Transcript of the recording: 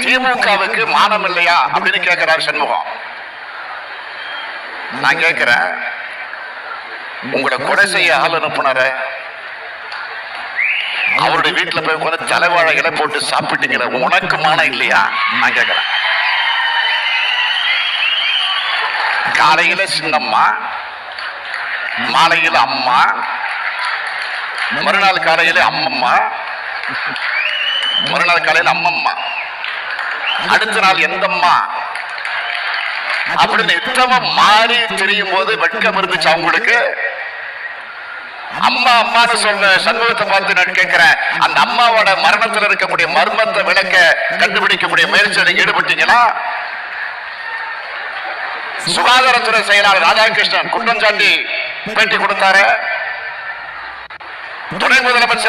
திமுகவுக்கு மானம் இல்லையா அப்படின்னு கேட்கிறார் சண்முகம். நான் கேட்கிறேன், உங்களை கொலை செய்ய ஆள் அனுப்புனார அவருடைய வீட்டுல போய் உட்காந்து தலைவாழை இலை போட்டு சாப்பிட்டீங்களா, உனக்கு மானம் இல்லையா? நான் கேட்கிறேன். காலையில சின்னம்மா, மாலையில அம்மா, மறுநாள் காலையில அம்மம்மா, மறுநாள் காலையில அம்மம்மா, அடுத்த நாள் எந்தம்மா அப்படின்னு எத்தனை மாறி தெரியும் போது வெட்கம் இருந்துச்சு அவங்களுக்கு. அம்மா அம்மான்னு சொன்ன சண்முகத்தை பார்த்து நான் கேட்கிறேன், அந்த அம்மாவோட மரணத்தில் இருக்கக்கூடிய மர்மத்தை விளக்க கண்டுபிடிக்கக்கூடிய முயற்சியில் ஈடுபட்டீங்களா? சுகாதாரத்துறை செயலாளர் ராதாகிருஷ்ணன் குற்றம் சாட்டி பேட்டி கொடுத்தாரு. துணை முதலமைச்சர்